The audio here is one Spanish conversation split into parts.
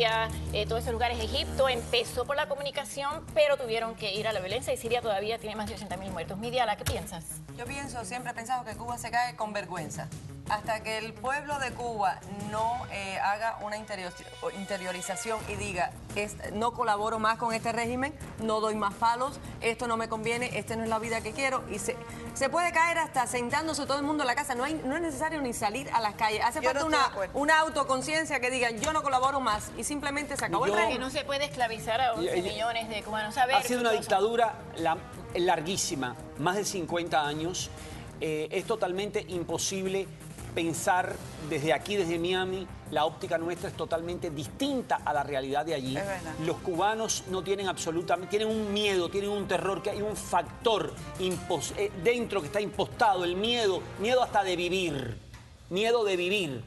Siria, todos esos lugares, Egipto, empezó por la comunicación, pero tuvieron que ir a la violencia y Siria todavía tiene más de 80.000 muertos. Midiala, ¿qué piensas? Yo siempre he pensado que Cuba se cae con vergüenza. Hasta que el pueblo de Cuba no haga una interiorización y diga, no colaboro más con este régimen, no doy más palos, esto no me conviene, esta no es la vida que quiero. Y se puede caer hasta sentándose todo el mundo en la casa. No es necesario ni salir a las calles. Hace falta una autoconciencia que diga, yo no colaboro más. Y simplemente se acabó el régimen. Que no se puede esclavizar a 11 millones de cubanos. Ha sido una dictadura larguísima, más de 50 años. Es totalmente imposible pensar desde aquí, desde Miami, la óptica nuestra es totalmente distinta a la realidad de allí. Los cubanos no tienen absolutamente, tienen un miedo, tienen un terror, que hay un factor dentro que está impostado, el miedo hasta de vivir, miedo de vivir.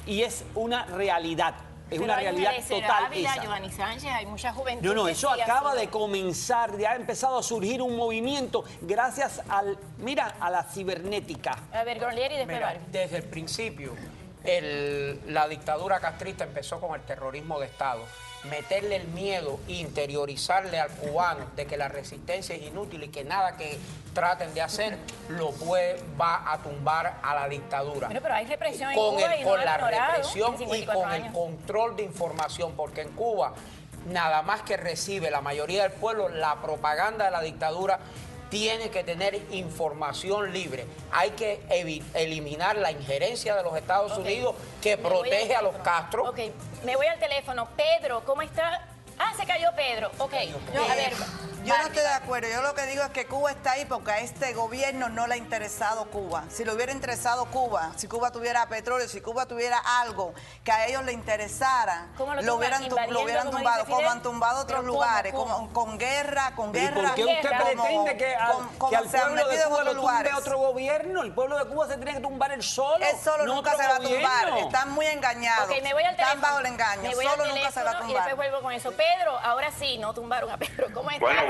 Y es una realidad. Es una realidad total esa. Giovanni Sánchez, hay mucha juventud. No, eso acaba de comenzar, ya ha empezado a surgir un movimiento gracias a la cibernética. A ver, Gorlieri y después Barbie. Desde el principio, la dictadura castrista empezó con el terrorismo de Estado. Meterle el miedo, interiorizarle al cubano de que la resistencia es inútil y que nada que traten de hacer va a tumbar a la dictadura. Bueno, pero hay represión en Cuba y no con la represión y con el control de información, porque en Cuba nada más que recibe la mayoría del pueblo la propaganda de la dictadura. Tiene que tener información libre. Hay que eliminar la injerencia de los Estados Unidos que protege a los Castro. Ok, me voy al teléfono. Pedro, ¿cómo está? Ah, se cayó Pedro. Ok, a ver. Yo no estoy de acuerdo. Yo lo que digo es que Cuba está ahí porque a este gobierno no le ha interesado Cuba. Si le hubiera interesado Cuba, si Cuba tuviera petróleo, si Cuba tuviera algo que a ellos le interesara, lo hubieran tumbado, como han tumbado otros lugares, con guerra. ¿Por qué usted pretende que al pueblo de Cuba lo tumbe otro gobierno? El pueblo de Cuba se tiene que tumbar el solo. El solo nunca se va a tumbar. Están muy engañados. Ok, me voy al teléfono. Están bajo el engaño. Solo nunca se va a tumbar. Y después vuelvo con eso. Pedro, ahora sí, no tumbaron a Pedro. ¿Cómo está? Bueno,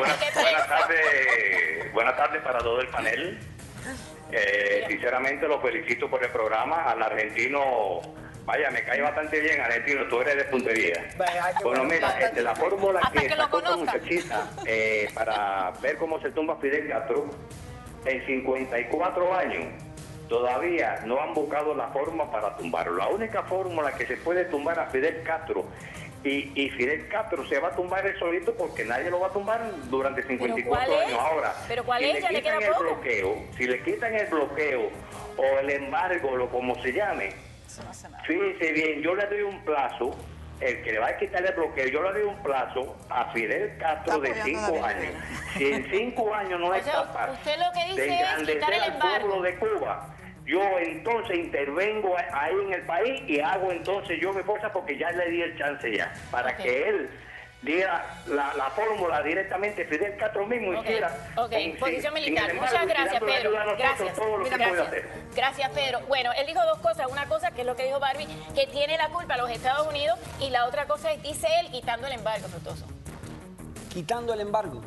buenas tardes para todo el panel. Sinceramente lo felicito por el programa. Al argentino, vaya, me cae bastante bien, argentino, tú eres de puntería. Bueno, mira, la fórmula que sacó esta muchachita para ver cómo se tumba Fidel Castro, en 54 años, todavía no han buscado la forma para tumbarlo. La única fórmula que se puede tumbar a Fidel Castro, y Fidel Castro se va a tumbar el solito porque nadie lo va a tumbar durante 54 años. Ahora, ¿pero cuál es? Si le quitan el bloqueo, si le quitan el bloqueo o el embargo, como se llame, fíjense bien, yo le doy un plazo, el que le va a quitar el bloqueo, yo le doy un plazo a Fidel Castro de 5 años. Si en 5 años no es capaz de engrandecer al pueblo de Cuba, yo entonces intervengo ahí en el país y hago entonces yo mi fuerza porque ya le di el chance ya, para que él diera la fórmula directamente, Fidel Castro mismo hiciera. Posición militar. Muchas gracias, Pedro. Gracias, Pedro. Bueno, él dijo dos cosas. Una cosa, que es lo que dijo Barbie, que tiene la culpa los Estados Unidos, y la otra cosa es, dice él, quitando el embargo, Fructuoso. Quitando el embargo.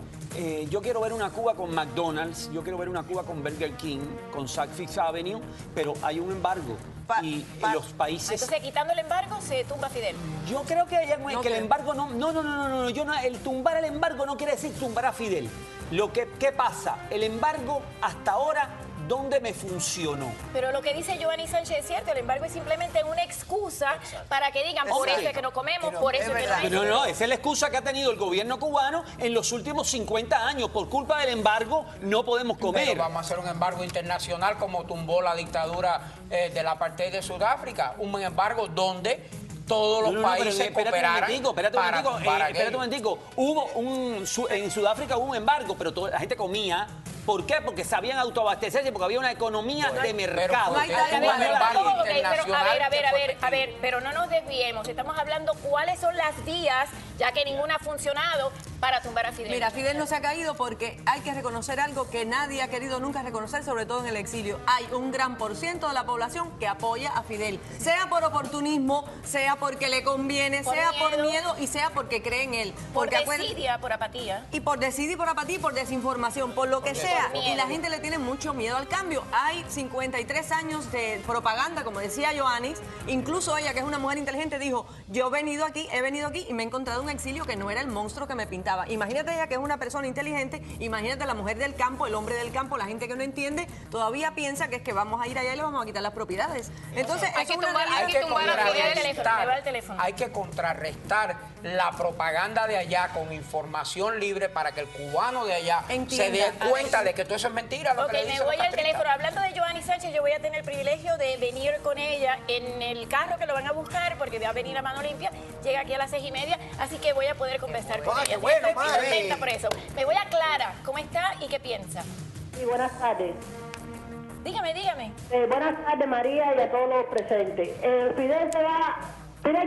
Yo quiero ver una Cuba con McDonald's, yo quiero ver una Cuba con Burger King, con Saks Avenue, pero hay un embargo. Y los países... Entonces, quitando el embargo, se tumba Fidel. Yo creo que el embargo el tumbar el embargo no quiere decir tumbar a Fidel. ¿Qué pasa? El embargo hasta ahora, ¿dónde me funcionó? Pero lo que dice Giovanni Sánchez es cierto, el embargo es simplemente una excusa para que digan, por eso es que no comemos, por eso es que no... No, esa es la excusa que ha tenido el gobierno cubano en los últimos 50 años. Por culpa del embargo no podemos comer. Pero vamos a hacer un embargo internacional como tumbó la dictadura de la apartheid de Sudáfrica. Un embargo donde todos los países cooperaran. Espérate un momentico. En Sudáfrica hubo un embargo, pero la gente comía. ¿Por qué? Porque sabían autoabastecerse, porque había una economía de mercado. A ver, pero no nos desviemos. Estamos hablando cuáles son las vías, ya que ninguna ha funcionado, para tumbar a Fidel. Mira, Fidel no se ha caído porque hay que reconocer algo que nadie ha querido nunca reconocer, sobre todo en el exilio. Hay un gran % de la población que apoya a Fidel, sea por oportunismo, sea porque le conviene, Por sea miedo. por miedo y sea porque cree en él. Por Porque desidia, por apatía. y por decidir, por apatía, y por desinformación, por lo que sea. miedo. Y la gente le tiene mucho miedo al cambio. Hay 53 años de propaganda, como decía Joannis. Incluso ella, que es una mujer inteligente, dijo, yo he venido aquí y me he encontrado un exilio que no era el monstruo que me pintaba. Imagínate ella, que es una persona inteligente, imagínate la mujer del campo, el hombre del campo, la gente que no entiende, todavía piensa que es que vamos a ir allá y le vamos a quitar las propiedades. Entonces, Hay eso que es una tumbar- realidad. hay que tumbar a Fidel. Me va el teléfono. Hay que contrarrestar la propaganda de allá con información libre para que el cubano de allá Entienda. se dé cuenta de que todo eso es mentira. Lo Ok, que le me dicen voy los al castristas. teléfono. Hablando de Joanny Sánchez, yo voy a tener el privilegio de venir con ella en el carro que lo van a buscar, porque va a venir a mano limpia. Llega aquí a las 6:30, así que voy a poder conversar con ella. qué bueno, Estoy madre. contenta por eso. Me voy a Clara. ¿Cómo está y qué piensa? Sí, buenas tardes. Dígame, dígame. Buenas tardes, María, y a todos los presentes. Fidel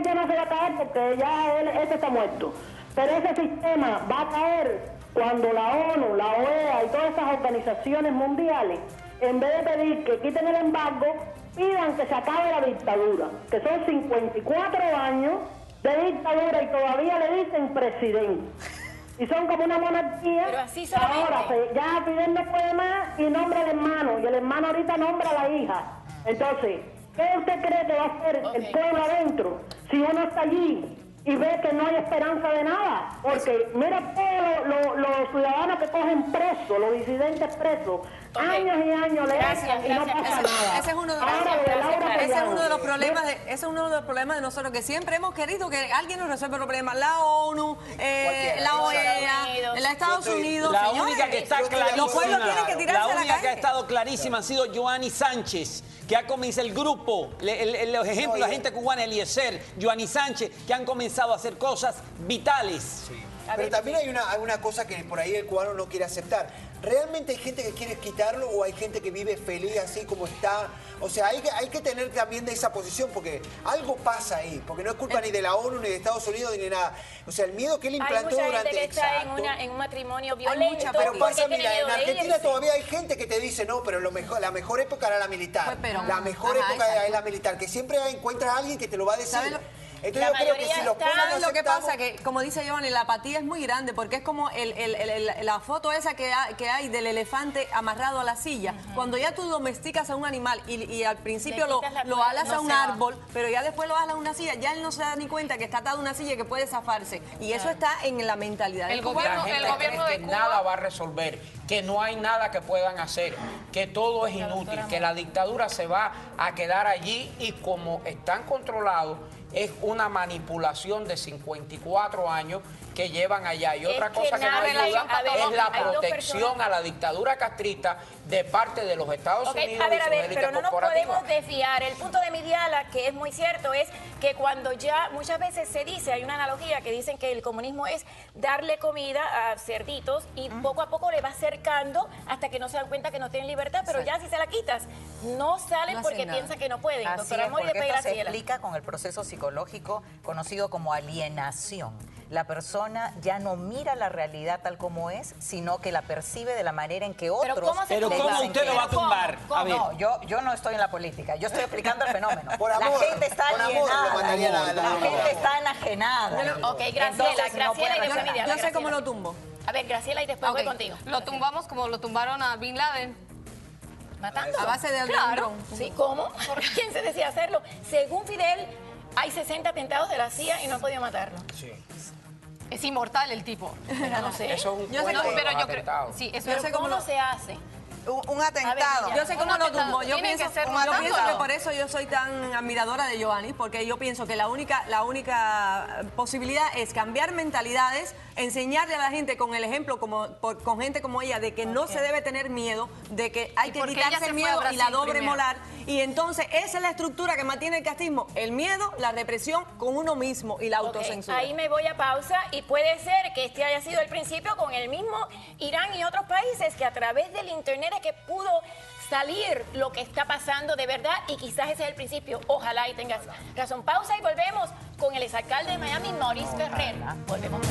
ya no se va a caer porque ya este está muerto. Pero ese sistema va a caer cuando la ONU, la OEA y todas esas organizaciones mundiales, en vez de pedir que quiten el embargo, pidan que se acabe la dictadura, que son 54 años de dictadura y todavía le dicen presidente. Y son como una monarquía. Pero así solamente. Ahora ya Fidel no puede más y nombra al hermano. Y el hermano ahorita nombra a la hija. Entonces, ¿qué usted cree que va a hacer el pueblo adentro si uno está allí y ve que no hay esperanza de nada? Porque mira todos los ciudadanos que cogen presos, los disidentes presos, años y años le hacen y no pasa nada. Ese es uno de los, Ahora, de Laura ese es uno de los Collado. problemas ese es uno de los problemas de nosotros, que siempre hemos querido que alguien nos resuelva el problema. La ONU, la OEA, los Estados Unidos. La Señores, única que está los pueblos clarísima, tienen que tirarse la a la única que ha calle. estado clarísima ha sido Joanny Sánchez, que ha comenzado el grupo, los ejemplos, la gente cubana, Eliezer, Joanny Sánchez, que han comenzado a hacer cosas vitales. Pero también hay una cosa que por ahí el cubano no quiere aceptar. ¿Realmente hay gente que quiere quitarlo o hay gente que vive feliz así como está? O sea, hay que tener también de esa posición porque algo pasa ahí, porque no es culpa ni de la ONU, ni de Estados Unidos, ni de nada. O sea, el miedo que él Hay implantó mucha durante... gente que está Exacto. en un matrimonio mucha violento. Pero porque pasa, tiene mira, miedo en de Argentina irse. todavía hay gente que te dice, no, pero la mejor época era la militar. Fue Perón. La mejor Ajá, época exacto. es la militar, que siempre encuentras a alguien que te lo va a decir. ¿Sabe lo- Entonces La yo creo que mayoría si los está- pueblos no ¿Sabes lo que aceptamos- pasa? Que, como dice Giovanni, la apatía es muy grande, porque es como la foto esa que hay del elefante amarrado a la silla. Cuando ya tú domesticas a un animal y al principio Le lo quitas la alas cuerda, a no un se va. árbol, pero ya después lo alas a una silla, ya él no se da ni cuenta que está atado a una silla y que puede zafarse. Y eso está en la mentalidad del El cubano. La gobierno- gente el gobierno cree de que Cuba- nada va a resolver, que no hay nada que puedan hacer, que todo es inútil, que la dictadura se va a quedar allí y como están controlados, es una manipulación de 54 años que llevan allá. Y otra que cosa que no nada, ayuda a ver, es la hay dos protección personas. a la dictadura castrista de parte de los Estados Ok, Unidos a ver, y sus élites pero no nos corporativas. podemos desviar. El punto de mi diálogo, que es muy cierto, es que cuando ya muchas veces se dice, hay una analogía que dicen que el comunismo es darle comida a cerditos y poco a poco le va acercando hasta que no se dan cuenta que no tienen libertad, pero ya si se la quitas, no salen No hacen porque nada. piensan que no pueden. Así Doctora es, Mori, porque después esto se Graciela. explica con el proceso psicológico conocido como alienación. La persona ya no mira la realidad tal como es, sino que la percibe de la manera en que otros ¿cómo se Pero le ¿cómo dicen usted que lo va a es. tumbar? A ver. No, yo no estoy en la política, yo estoy explicando el fenómeno. Por amor, la gente está por amor alienada, lo mandaría la gente está enajenada. Ok, Graciela, Entonces, no Graciela puede y después hacer mi nada. diálogo. Yo sé cómo Graciela. lo tumbo. A ver, Graciela, y después voy Ok, contigo. Lo tumbamos como lo tumbaron a Bin Laden. Matando. A base de Claro. Sí, ¿cómo? Porque ¿quién se decía hacerlo? Según Fidel, hay 60 atentados de la CIA y no han podido matarlo. Es inmortal el tipo. Pero no sé. Eso es un Yo sé cuento No, de pero los yo creo. atentados. Sí, eso Pero sé cómo ¿cómo lo- se hace? Un atentado. ya. Yo sé cómo lo tumbo. Yo Tienen pienso, que ser yo matando. pienso que por eso yo soy tan admiradora de Giovanni, porque yo pienso que la única posibilidad es cambiar mentalidades, enseñarle a la gente con el ejemplo, con gente como ella, de que no se debe tener miedo, de que hay ¿Y que por qué ella quitarse se el fue a miedo y la Brasil doble primero? molar. Y entonces esa es la estructura que mantiene el castismo, el miedo, la represión con uno mismo y la Ok, autocensura. ahí me voy a pausa y puede ser que este haya sido el principio con el mismo Irán y otros países que a través del internet es que pudo salir lo que está pasando de verdad y quizás ese es el principio. Ojalá y tengas razón. Pausa y volvemos con el exalcalde de Miami, Maurice Ferrer. Volvemos.